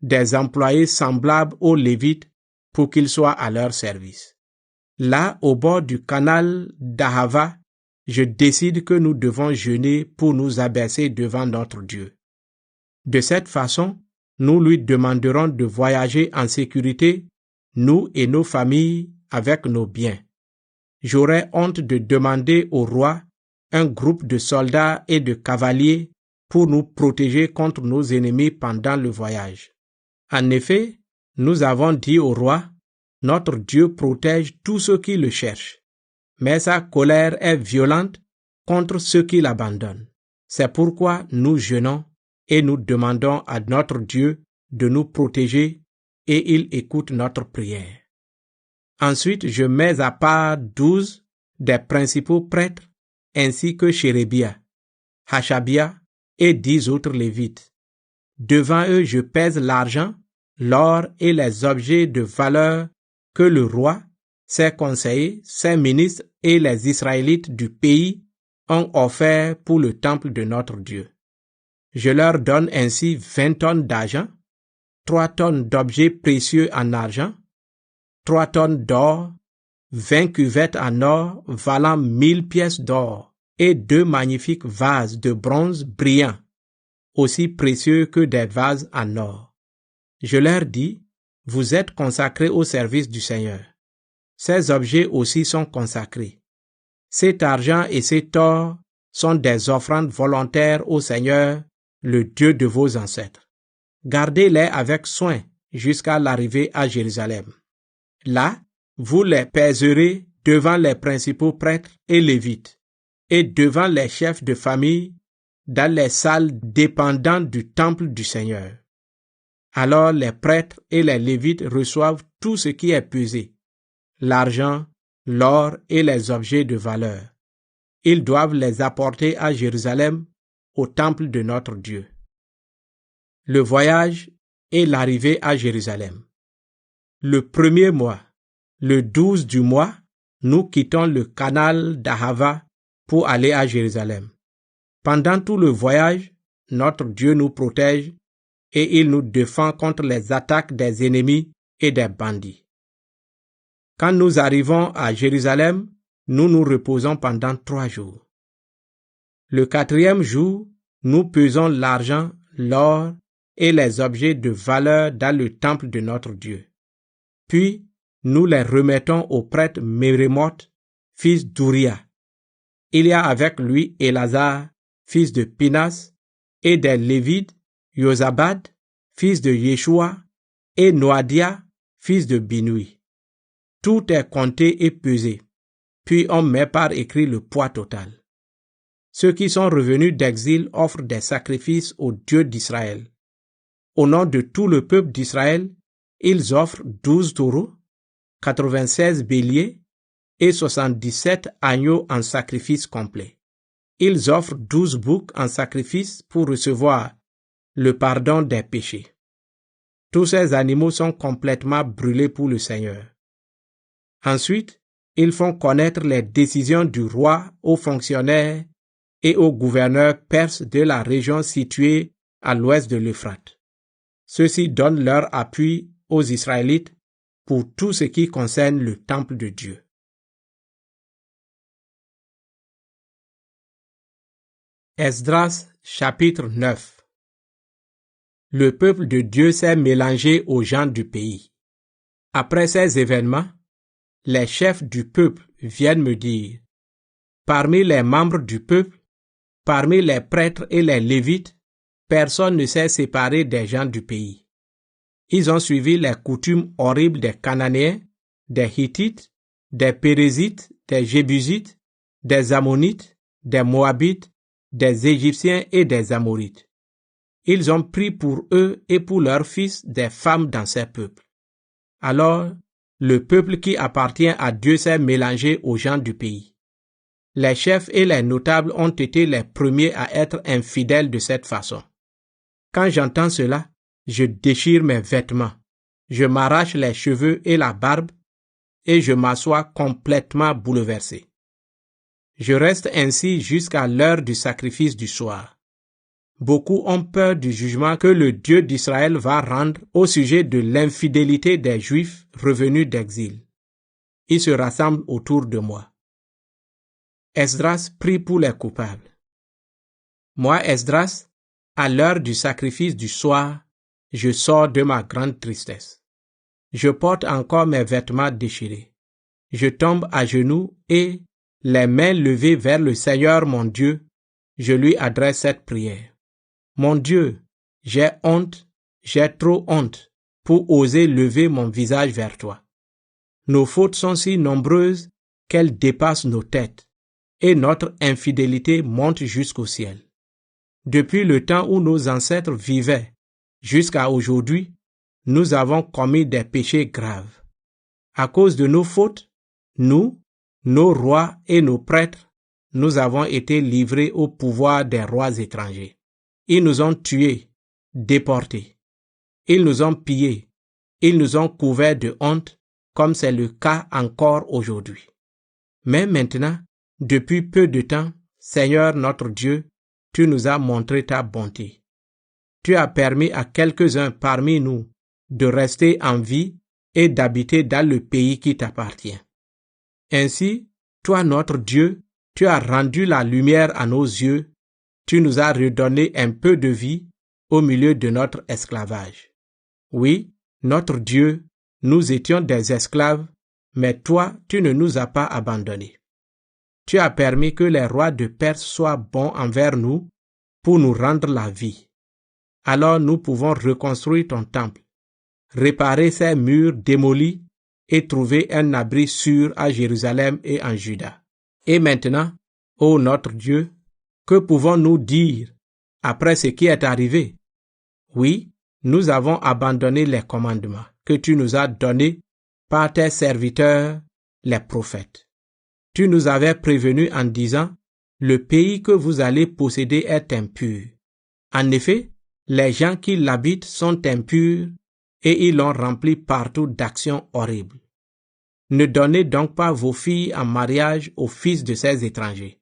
des employés semblables aux Lévites pour qu'ils soient à leur service. Là, au bord du canal d'Ahava, je décide que nous devons jeûner pour nous abaisser devant notre Dieu. De cette façon, nous lui demanderons de voyager en sécurité, nous et nos familles, avec nos biens. J'aurais honte de demander au roi un groupe de soldats et de cavaliers pour nous protéger contre nos ennemis pendant le voyage. En effet, nous avons dit au roi, notre Dieu protège tous ceux qui le cherchent, mais sa colère est violente contre ceux qui l'abandonnent. C'est pourquoi nous jeûnons et nous demandons à notre Dieu de nous protéger et il écoute notre prière. Ensuite, je mets à part 12 des principaux prêtres ainsi que Chérébia, Hashabia et 10 autres Lévites. Devant eux, je pèse l'argent, l'or et les objets de valeur que le roi, ses conseillers, ses ministres et les Israélites du pays ont offert pour le temple de notre Dieu. Je leur donne ainsi 20 tonnes d'argent, 3 tonnes d'objets précieux en argent, 3 tonnes d'or, 20 cuvettes en or valant 1000 pièces d'or et 2 magnifiques vases de bronze brillants, aussi précieux que des vases en or. Je leur dis, vous êtes consacrés au service du Seigneur. Ces objets aussi sont consacrés. Cet argent et cet or sont des offrandes volontaires au Seigneur, le Dieu de vos ancêtres. Gardez-les avec soin jusqu'à l'arrivée à Jérusalem. Là, vous les pèserez devant les principaux prêtres et lévites, et devant les chefs de famille, dans les salles dépendantes du temple du Seigneur. Alors les prêtres et les lévites reçoivent tout ce qui est pesé, l'argent, l'or et les objets de valeur. Ils doivent les apporter à Jérusalem, au temple de notre Dieu. Le voyage et l'arrivée à Jérusalem. Le premier mois, le 12 du mois, nous quittons le canal d'Ahava pour aller à Jérusalem. Pendant tout le voyage, notre Dieu nous protège et il nous défend contre les attaques des ennemis et des bandits. Quand nous arrivons à Jérusalem, nous nous reposons pendant 3 jours. Le 4e jour, nous pesons l'argent, l'or et les objets de valeur dans le temple de notre Dieu. Puis, nous les remettons au prêtre Mérémoth, fils d'Ouria. Il y a avec lui Élazar, fils de Pinas, et des Lévites, Yozabad, fils de Yeshua, et Noadia, fils de Binui. Tout est compté et pesé, puis on met par écrit le poids total. Ceux qui sont revenus d'exil offrent des sacrifices au Dieu d'Israël. Au nom de tout le peuple d'Israël, ils offrent 12 taureaux, 96 béliers et 77 agneaux en sacrifice complet. Ils offrent 12 boucs en sacrifice pour recevoir le pardon des péchés. Tous ces animaux sont complètement brûlés pour le Seigneur. Ensuite, ils font connaître les décisions du roi aux fonctionnaires et aux gouverneurs perses de la région située à l'ouest de l'Euphrate. Ceux-ci donnent leur appui aux Israélites pour tout ce qui concerne le temple de Dieu. Esdras chapitre 9. Le peuple de Dieu s'est mélangé aux gens du pays. Après ces événements, les chefs du peuple viennent me dire, parmi les membres du peuple, parmi les prêtres et les lévites, personne ne s'est séparé des gens du pays. Ils ont suivi les coutumes horribles des Cananéens, des Hittites, des Pérézites, des Jébusites, des Ammonites, des Moabites, des Égyptiens et des Amorites. Ils ont pris pour eux et pour leurs fils des femmes dans ces peuples. Alors, le peuple qui appartient à Dieu s'est mélangé aux gens du pays. Les chefs et les notables ont été les premiers à être infidèles de cette façon. Quand j'entends cela, je déchire mes vêtements, je m'arrache les cheveux et la barbe, et je m'assois complètement bouleversé. Je reste ainsi jusqu'à l'heure du sacrifice du soir. Beaucoup ont peur du jugement que le Dieu d'Israël va rendre au sujet de l'infidélité des Juifs revenus d'exil. Ils se rassemblent autour de moi. Esdras prie pour les coupables. Moi, Esdras, à l'heure du sacrifice du soir, je sors de ma grande tristesse. Je porte encore mes vêtements déchirés. Je tombe à genoux et, les mains levées vers le Seigneur mon Dieu, je lui adresse cette prière. Mon Dieu, j'ai honte, j'ai trop honte pour oser lever mon visage vers toi. Nos fautes sont si nombreuses qu'elles dépassent nos têtes, et notre infidélité monte jusqu'au ciel. Depuis le temps où nos ancêtres vivaient, jusqu'à aujourd'hui, nous avons commis des péchés graves. À cause de nos fautes, nous, nos rois et nos prêtres, nous avons été livrés au pouvoir des rois étrangers. Ils nous ont tués, déportés. Ils nous ont pillés. Ils nous ont couverts de honte, comme c'est le cas encore aujourd'hui. Mais maintenant, depuis peu de temps, Seigneur notre Dieu, tu nous as montré ta bonté. Tu as permis à quelques-uns parmi nous de rester en vie et d'habiter dans le pays qui t'appartient. Ainsi, toi notre Dieu, tu as rendu la lumière à nos yeux, tu nous as redonné un peu de vie au milieu de notre esclavage. Oui, notre Dieu, nous étions des esclaves, mais toi, tu ne nous as pas abandonnés. Tu as permis que les rois de Perse soient bons envers nous pour nous rendre la vie. Alors nous pouvons reconstruire ton temple, réparer ces murs démolis et trouver un abri sûr à Jérusalem et en Juda. Et maintenant, ô notre Dieu, que pouvons-nous dire après ce qui est arrivé? Oui, nous avons abandonné les commandements que tu nous as donnés par tes serviteurs, les prophètes. Tu nous avais prévenus en disant, le pays que vous allez posséder est impur. En effet, les gens qui l'habitent sont impurs et ils l'ont rempli partout d'actions horribles. Ne donnez donc pas vos filles en mariage aux fils de ces étrangers.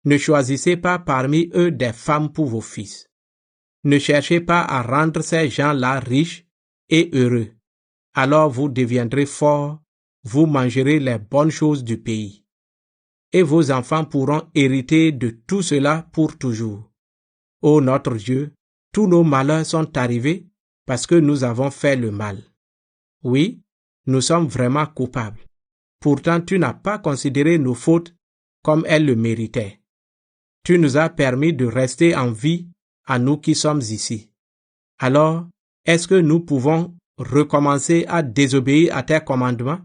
Ne choisissez pas parmi eux des femmes pour vos fils. Ne cherchez pas à rendre ces gens-là riches et heureux. Alors vous deviendrez forts, vous mangerez les bonnes choses du pays. Et vos enfants pourront hériter de tout cela pour toujours. Ô notre Dieu, tous nos malheurs sont arrivés parce que nous avons fait le mal. Oui, nous sommes vraiment coupables. Pourtant, tu n'as pas considéré nos fautes comme elles le méritaient. Tu nous as permis de rester en vie à nous qui sommes ici. Alors, est-ce que nous pouvons recommencer à désobéir à tes commandements?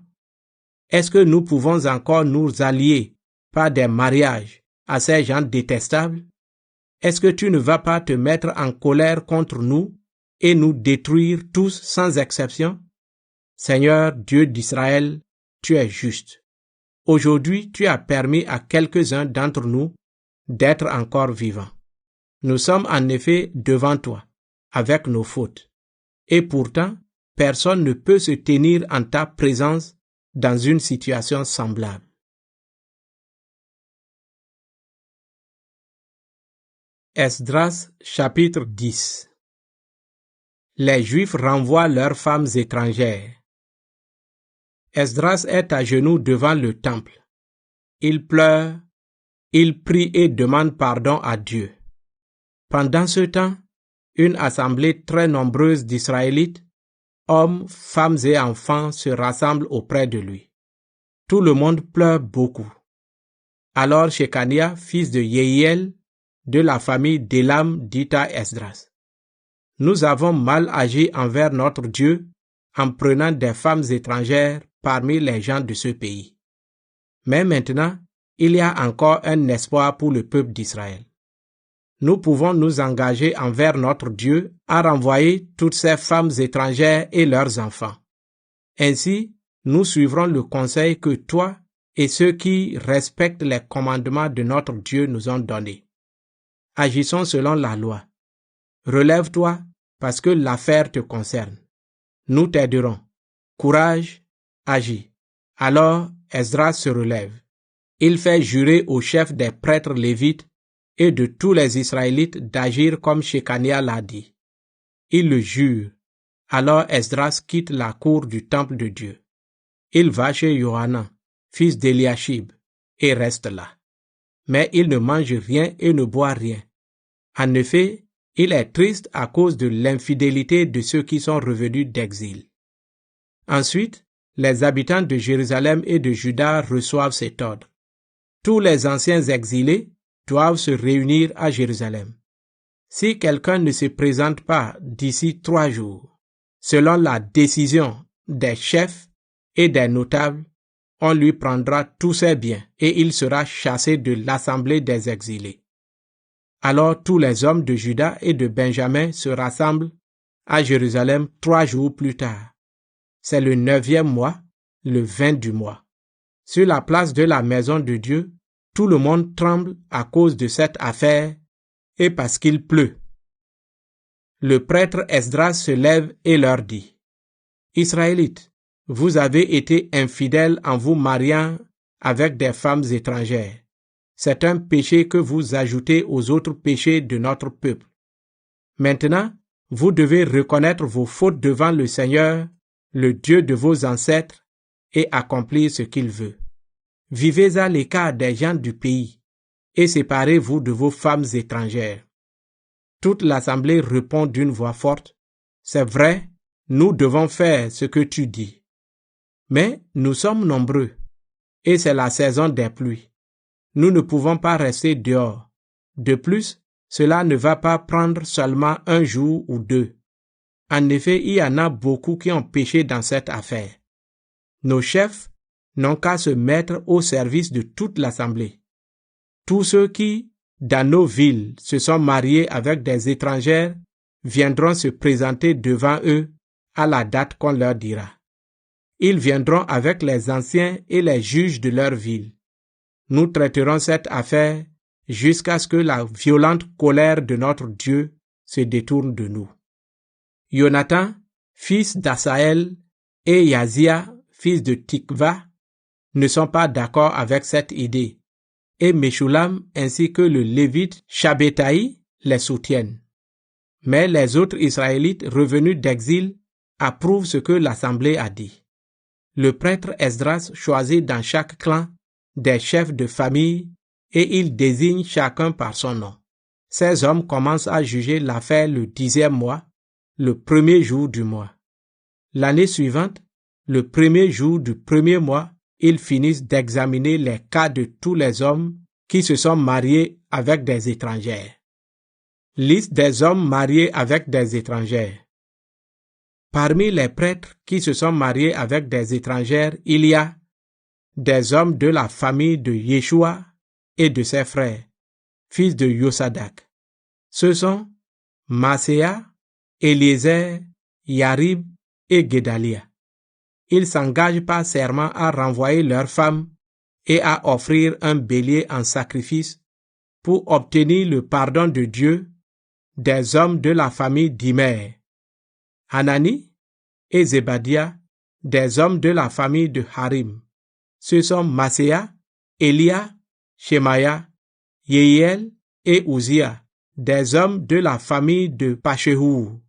Est-ce que nous pouvons encore nous allier par des mariages à ces gens détestables? Est-ce que tu ne vas pas te mettre en colère contre nous et nous détruire tous sans exception? Seigneur Dieu d'Israël, tu es juste. Aujourd'hui, tu as permis à quelques-uns d'entre nous d'être encore vivants. Nous sommes en effet devant toi, avec nos fautes. Et pourtant, personne ne peut se tenir en ta présence dans une situation semblable. Esdras chapitre 10. Les Juifs renvoient leurs femmes étrangères. Esdras est à genoux devant le temple. Il pleure, il prie et demande pardon à Dieu. Pendant ce temps, une assemblée très nombreuse d'Israélites, hommes, femmes et enfants se rassemble auprès de lui. Tout le monde pleure beaucoup. Alors Shekania, fils de Yehiel, de la famille d'Élam, dit à Esdras: Nous avons mal agi envers notre Dieu en prenant des femmes étrangères parmi les gens de ce pays. Mais maintenant, il y a encore un espoir pour le peuple d'Israël. Nous pouvons nous engager envers notre Dieu à renvoyer toutes ces femmes étrangères et leurs enfants. Ainsi, nous suivrons le conseil que toi et ceux qui respectent les commandements de notre Dieu nous ont donnés. Agissons selon la loi. Relève-toi parce que l'affaire te concerne. Nous t'aiderons. Courage, agis. Alors Esdras se relève. Il fait jurer au chef des prêtres lévites et de tous les Israélites d'agir comme Shekania l'a dit. Il le jure. Alors Esdras quitte la cour du temple de Dieu. Il va chez Yohanan, fils d'Eliashib, et reste là. Mais il ne mange rien et ne boit rien. En effet, il est triste à cause de l'infidélité de ceux qui sont revenus d'exil. Ensuite, les habitants de Jérusalem et de Juda reçoivent cet ordre. Tous les anciens exilés doivent se réunir à Jérusalem. Si quelqu'un ne se présente pas d'ici 3 jours, selon la décision des chefs et des notables, on lui prendra tous ses biens et il sera chassé de l'assemblée des exilés. Alors tous les hommes de Juda et de Benjamin se rassemblent à Jérusalem 3 jours plus tard. C'est le 9e mois, le 20 du mois. Sur la place de la maison de Dieu, tout le monde tremble à cause de cette affaire et parce qu'il pleut. Le prêtre Esdras se lève et leur dit: Israélites, vous avez été infidèles en vous mariant avec des femmes étrangères. C'est un péché que vous ajoutez aux autres péchés de notre peuple. Maintenant, vous devez reconnaître vos fautes devant le Seigneur, le Dieu de vos ancêtres, et accomplir ce qu'il veut. Vivez à l'écart des gens du pays, et séparez-vous de vos femmes étrangères. Toute l'assemblée répond d'une voix forte: C'est vrai, nous devons faire ce que tu dis. Mais nous sommes nombreux, et c'est la saison des pluies. Nous ne pouvons pas rester dehors. De plus, cela ne va pas prendre seulement 1 jour ou 2. En effet, il y en a beaucoup qui ont péché dans cette affaire. Nos chefs n'ont qu'à se mettre au service de toute l'assemblée. Tous ceux qui, dans nos villes, se sont mariés avec des étrangères viendront se présenter devant eux à la date qu'on leur dira. Ils viendront avec les anciens et les juges de leur ville. Nous traiterons cette affaire jusqu'à ce que la violente colère de notre Dieu se détourne de nous. Jonathan, fils d'Asaël, et Yazia, fils de Tikva, ne sont pas d'accord avec cette idée, et Meshulam ainsi que le Lévite Shabbétaï les soutiennent. Mais les autres Israélites revenus d'exil approuvent ce que l'assemblée a dit. Le prêtre Esdras choisit dans chaque clan des chefs de famille et il désigne chacun par son nom. Ces hommes commencent à juger l'affaire le 10e mois, le 1er jour du mois. L'année suivante, le 1er jour du 1er mois, ils finissent d'examiner les cas de tous les hommes qui se sont mariés avec des étrangères. Liste des hommes mariés avec des étrangères. Parmi les prêtres qui se sont mariés avec des étrangères, il y a des hommes de la famille de Yeshua et de ses frères, fils de Yosadak. Ce sont Maséa, Eliezer, Yarib et Guédalia. Ils s'engagent par serment à renvoyer leurs femmes et à offrir un bélier en sacrifice pour obtenir le pardon de Dieu des hommes de la famille d'Imer. Hanani et Zébadia, des hommes de la famille de Harim. Ce sont Maséa, Elia, Shemaya, Yehiel et Uzia, des hommes de la famille de Pashehou.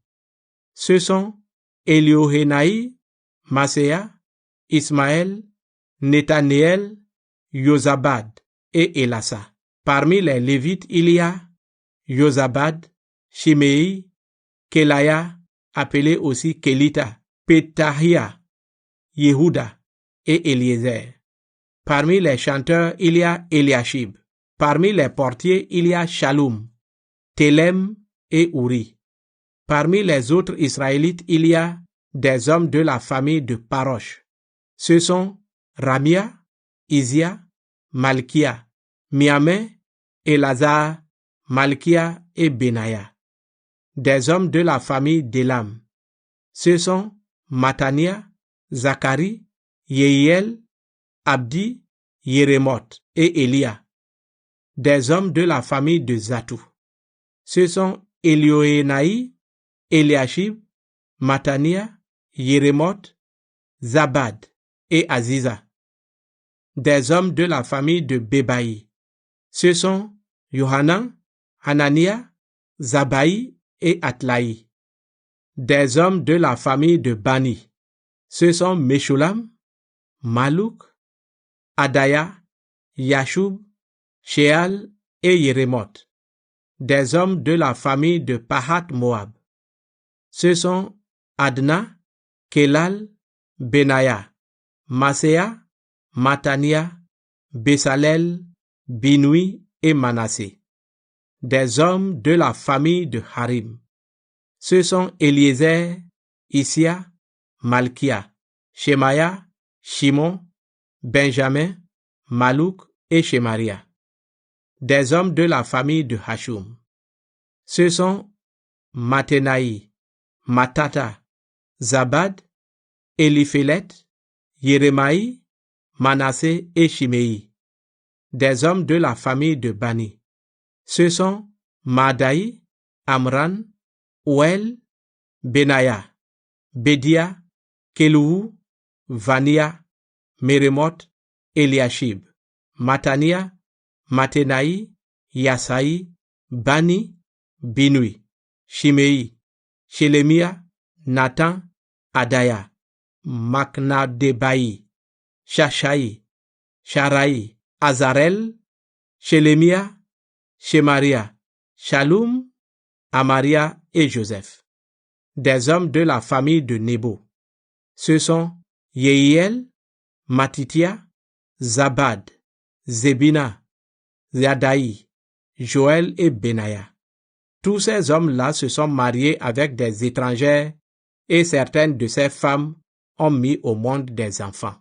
Ce sont Eliohénaï, Maséa, Ismaël, Nethanéel, Yozabad et Elassa. Parmi les Lévites, il y a Yozabad, Shimei, Kelaya, appelé aussi Kelita, Petahia, Yehuda et Eliezer. Parmi les chanteurs, il y a Eliashib. Parmi les portiers, il y a Shalom, Telem et Uri. Parmi les autres Israélites, il y a des hommes de la famille de Parosh. Ce sont Ramia, Izia, Malkia, Miamé, Elazar, Malkia et Benaya. Des hommes de la famille d'Élam. Ce sont Matania, Zacharie, Yehiel, Abdi, Yérémoth et Élia. Des hommes de la famille de Zatou. Ce sont Élioénaï, Eliashib, Matania, Yérémoth, Zabad et Aziza. Des hommes de la famille de Bébaï. Ce sont Yohanan, Hanania, Zabaï et Atlaï. Des hommes de la famille de Bani. Ce sont Meshulam, Malouk, Adaya, Yashub, Sheal et Yérémoth. Des hommes de la famille de Pahat Moab. Ce sont Adna, Kelal, Benaya, Maséa, Matania, Bessalel, Binui et Manassé. Des hommes de la famille de Harim. Ce sont Eliezer, Isia, Malkia, Shemaya, Shimon, Benjamin, Malouk et Shemaria. Des hommes de la famille de Hashum. Ce sont Mathenaï, Matata, Zabad, Eliphélet, Yérémaï, Manassé et Shimei. Des hommes de la famille de Bani. Ce sont Madaï, Amran, Ouel, Benaya, Bédia, Kelou, Vania, Mérémoth, Eliashib, Matania, Mathenaï, Yasaï, Bani, Binui, Shimei, Shelemia, Nathan, Adaya, Maknadebaï, Shashaï, Sharaï, Azarel, Shelemia, Shemaria, Shalom, Amaria et Joseph. Des hommes de la famille de Nebo. Ce sont Yehiel, Matitia, Zabad, Zébina, Yadaï, Joël et Benaya. Tous ces hommes-là se sont mariés avec des étrangères et certaines de ces femmes ont mis au monde des enfants.